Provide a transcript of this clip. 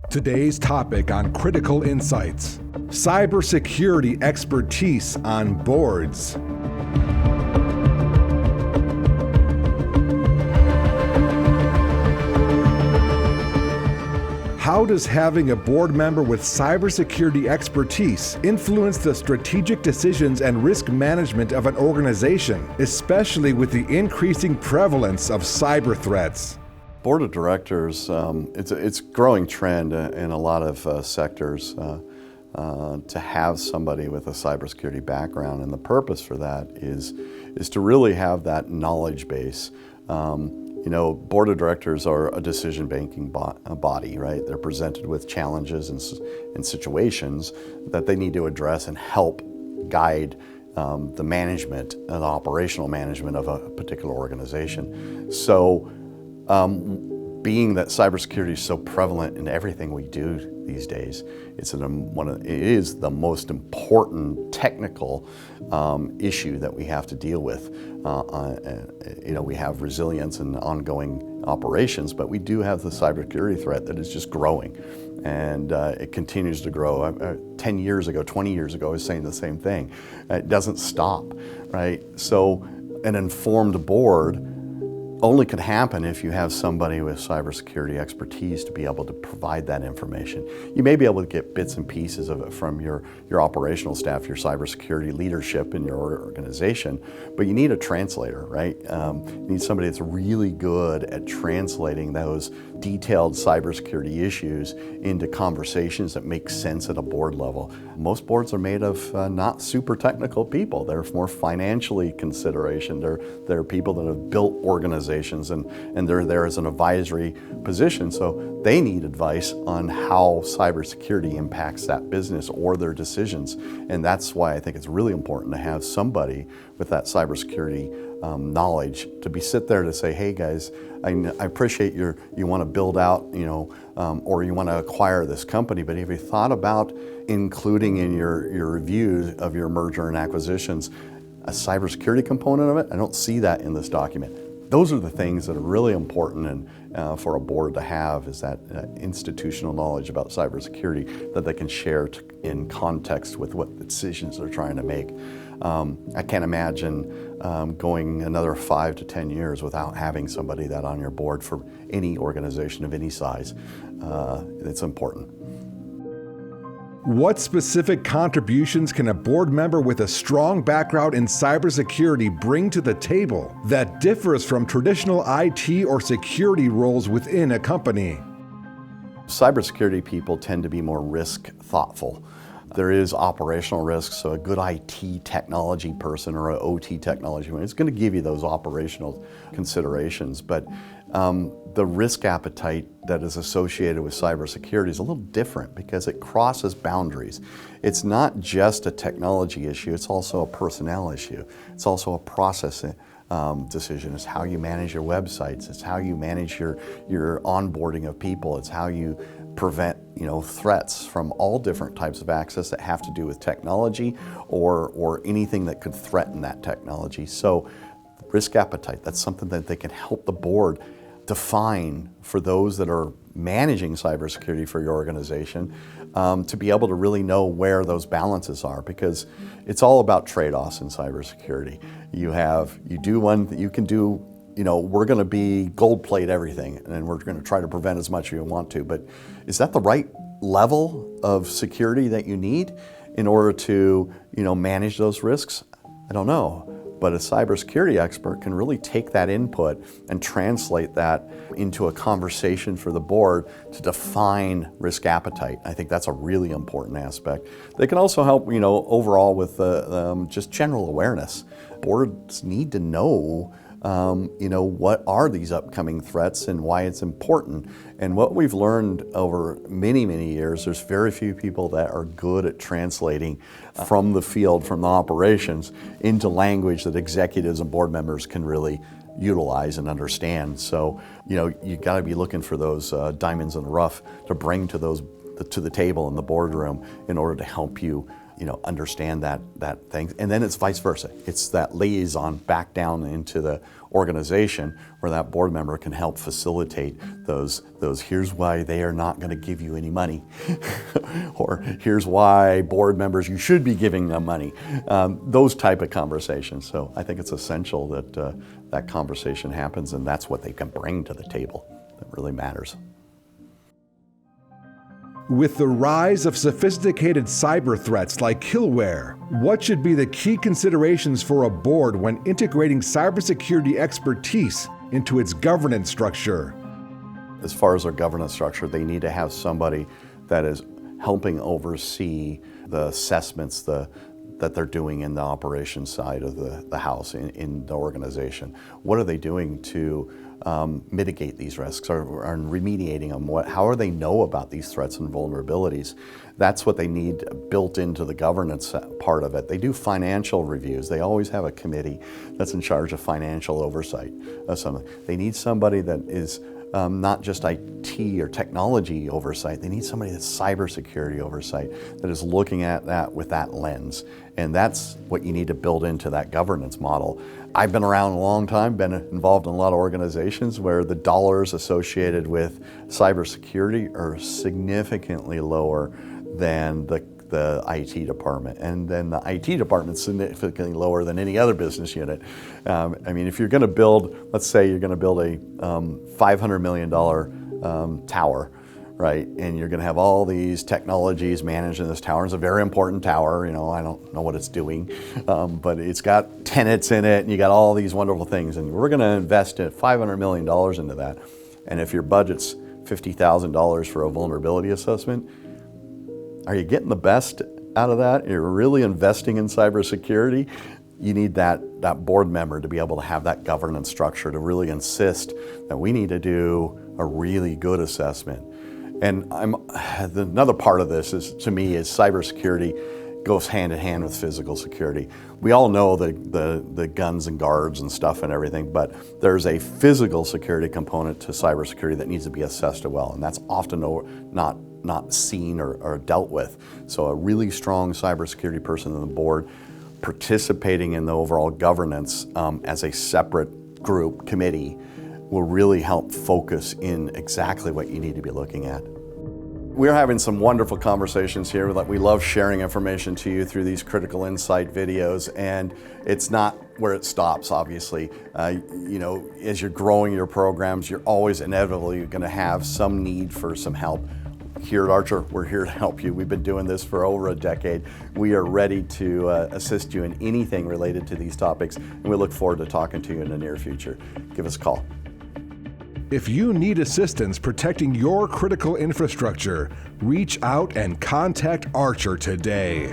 Today's topic on Critical Insights: cybersecurity expertise on boards. How does having a board member with cybersecurity expertise influence the strategic decisions and risk management of an organization, especially with the increasing prevalence of cyber threats? Board of directors, it's a growing trend in a lot of sectors to have somebody with a cybersecurity background, and the purpose for that is to really have that knowledge base. Board of directors are a decision-making body, right? They're presented with challenges and situations that they need to address and help guide the management and the operational management of a particular organization. So, being that cybersecurity is so prevalent in everything we do these days, it is the most important technical issue that we have to deal with. We have resilience and ongoing operations, but we do have the cybersecurity threat that is just growing, and it continues to grow. 10 years ago, 20 years ago, I was saying the same thing. It doesn't stop, right? So an informed board only could happen if you have somebody with cybersecurity expertise to be able to provide that information. You may be able to get bits and pieces of it from your operational staff, your cybersecurity leadership in your organization, but you need a translator, right? You need somebody that's really good at translating those detailed cybersecurity issues into conversations that make sense at a board level. Most boards are made of not super technical people. They're more financially consideration. They're people that have built organizations and they're there as an advisory position, so they need advice on how cybersecurity impacts that business or their decisions. And that's why I think it's really important to have somebody with that cybersecurity knowledge to sit there to say, hey guys, I appreciate you want to build out, or you want to acquire this company, but have you thought about including in your review of your merger and acquisitions a cybersecurity component of it? I don't see that in this document. Those are the things that are really important and for a board to have, is that institutional knowledge about cybersecurity that they can share in context with what decisions they're trying to make. I can't imagine going another 5 to 10 years without having somebody that on your board for any organization of any size. It's important. What specific contributions can a board member with a strong background in cybersecurity bring to the table that differs from traditional IT or security roles within a company? Cybersecurity people tend to be more risk thoughtful. There is operational risk, so a good IT technology person or an OT technology person is going to give you those operational considerations, but the risk appetite that is associated with cybersecurity is a little different because it crosses boundaries. It's not just a technology issue, it's also a personnel issue. It's also a process decision. It's how you manage your websites, it's how you manage your onboarding of people, it's how you prevent threats from all different types of access that have to do with technology or anything that could threaten that technology. So risk appetite, that's something that they can help the board define for those that are managing cybersecurity for your organization, to be able to really know where those balances are, because it's all about trade-offs in cybersecurity. You do one that you can do, we're going to be gold plate everything and we're going to try to prevent as much as you want to, but is that the right level of security that you need in order to manage those risks? I don't know. But a cybersecurity expert can really take that input and translate that into a conversation for the board to define risk appetite. I think that's a really important aspect. They can also help, overall with just general awareness. Boards need to know what are these upcoming threats and why it's important. And what we've learned over many, many years, there's very few people that are good at translating from the field, from the operations, into language that executives and board members can really utilize and understand. So, you got to be looking for those diamonds in the rough to bring to the table in the boardroom in order to help you understand that thing. And then it's vice versa. It's that liaison back down into the organization where that board member can help facilitate those here's why they are not going to give you any money, or here's why board members, you should be giving them money. Those type of conversations. So I think it's essential that that conversation happens, and that's what they can bring to the table that really matters. With the rise of sophisticated cyber threats like killware, what should be the key considerations for a board when integrating cybersecurity expertise into its governance structure? As far as our governance structure, they need to have somebody that is helping oversee the assessments that they're doing in the operations side of the house, in the organization. What are they doing to mitigate these risks or remediating them? How are they know about these threats and vulnerabilities? That's what they need built into the governance part of it. They do financial reviews. They always have a committee that's in charge of financial oversight of something. They need somebody that is not just IT or technology oversight. They need somebody that's cybersecurity oversight, that is looking at that with that lens. And that's what you need to build into that governance model. I've been around a long time, been involved in a lot of organizations where the dollars associated with cybersecurity are significantly lower than the IT department, and then the IT department's significantly lower than any other business unit. If you're going to build, let's say you're going to build a $500 million tower, right? And you're going to have all these technologies managed in this tower. It's a very important tower. I don't know what it's doing, but it's got tenants in it, and you got all these wonderful things. And we're going to invest $500 million into that. And if your budget's $50,000 for a vulnerability assessment, are you getting the best out of that? You're really investing in cybersecurity? You need that board member to be able to have that governance structure to really insist that we need to do a really good assessment. And another part of this is cybersecurity goes hand in hand with physical security. We all know the guns and guards and stuff and everything, but there's a physical security component to cybersecurity that needs to be assessed as well, and that's often not seen or dealt with. So a really strong cybersecurity person on the board participating in the overall governance as a separate group, committee, will really help focus in exactly what you need to be looking at. We're having some wonderful conversations here. We love sharing information to you through these critical insight videos, and it's not where it stops, obviously. As you're growing your programs, you're always inevitably going to have some need for some help. Here at Archer, we're here to help you. We've been doing this for over a decade. We are ready to assist you in anything related to these topics, and we look forward to talking to you in the near future. Give us a call. If you need assistance protecting your critical infrastructure, reach out and contact Archer today.